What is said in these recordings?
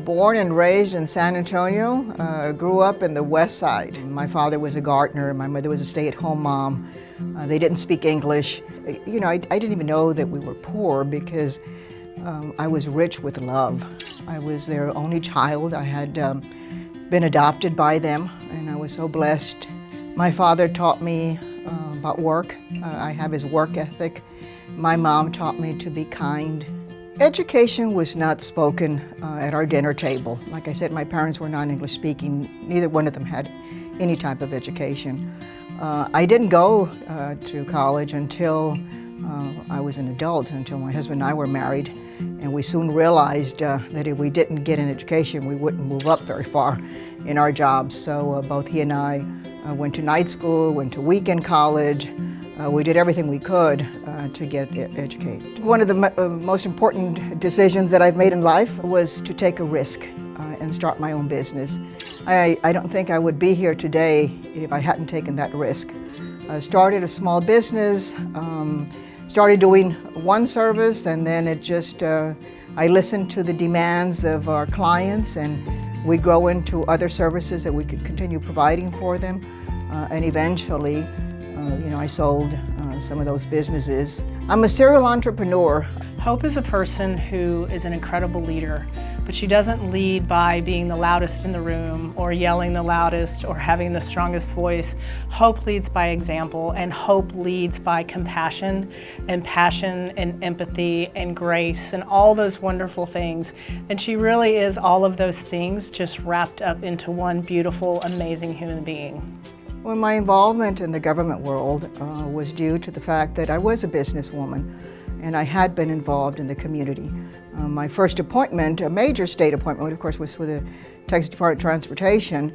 born and raised in San Antonio, grew up in the West Side. My father was a gardener, my mother was a stay-at-home mom. They didn't speak English. You know, I didn't even know that we were poor because I was rich with love. I was their only child. I had been adopted by them, and I was so blessed. My father taught me about work. I have his work ethic. My mom taught me to be kind. Education was not spoken at our dinner table. Like I said, my parents were non-English speaking. Neither one of them had any type of education. I didn't go to college until I was an adult, until my husband and I were married. And we soon realized that if we didn't get an education, we wouldn't move up very far in our jobs. So both he and I went to night school, went to weekend college. We did everything we could to get educated. One of the most important decisions that I've made in life was to take a risk and start my own business. I don't think I would be here today if I hadn't taken that risk. I started a small business, started doing one service, and then it just, I listened to the demands of our clients, and we'd grow into other services that we could continue providing for them. And eventually, I sold some of those businesses. I'm a serial entrepreneur. Hope is a person who is an incredible leader, but she doesn't lead by being the loudest in the room or yelling the loudest or having the strongest voice. Hope leads by example, and hope leads by compassion and passion and empathy and grace and all those wonderful things. And she really is all of those things just wrapped up into one beautiful, amazing human being. Well, my involvement in the government world was due to the fact that I was a businesswoman and I had been involved in the community. My first appointment, a major state appointment, of course, was for the Texas Department of Transportation.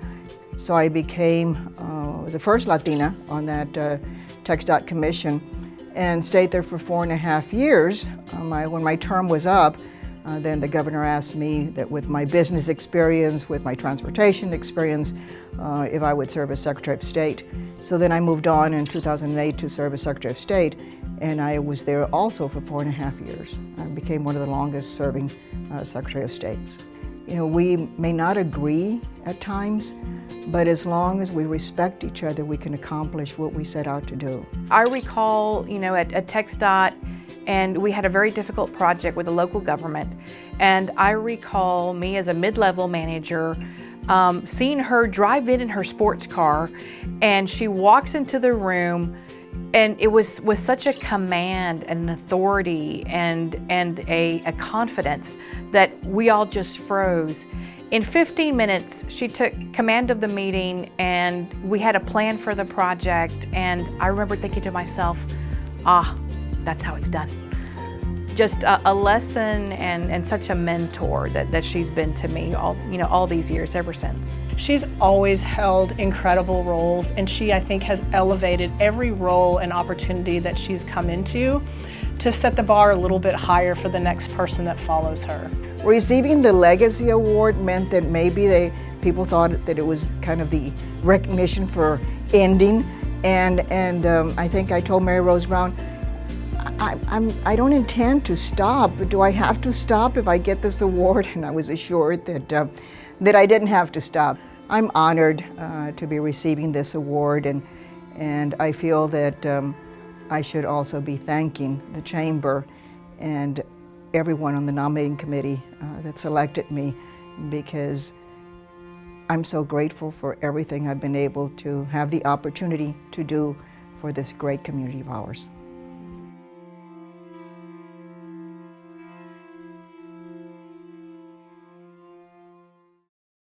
So I became the first Latina on that TxDOT commission and stayed there for 4.5 years. When my term was up, then the governor asked me that with my business experience, with my transportation experience, if I would serve as Secretary of State. So then I moved on in 2008 to serve as Secretary of State, and I was there also for 4.5 years. I became one of the longest serving Secretary of States. You know, we may not agree at times, but as long as we respect each other, we can accomplish what we set out to do. I recall, at TxDOT, and we had a very difficult project with the local government. And I recall me as a mid-level manager seeing her drive in her sports car, and she walks into the room, and it was with such a command and an authority and a confidence that we all just froze. In 15 minutes, she took command of the meeting, and we had a plan for the project. And I remember thinking to myself, that's how it's done. Just a lesson and such a mentor that she's been to me all these years ever since. She's always held incredible roles, and she, I think, has elevated every role and opportunity that she's come into to set the bar a little bit higher for the next person that follows her. Receiving the Legacy Award meant that maybe people thought that it was kind of the recognition for ending, and I think I told Mary Rose Brown, I don't intend to stop. Do I have to stop if I get this award? And I was assured that I didn't have to stop. I'm honored to be receiving this award, and I feel that I should also be thanking the Chamber and everyone on the nominating committee that selected me, because I'm so grateful for everything I've been able to have the opportunity to do for this great community of ours.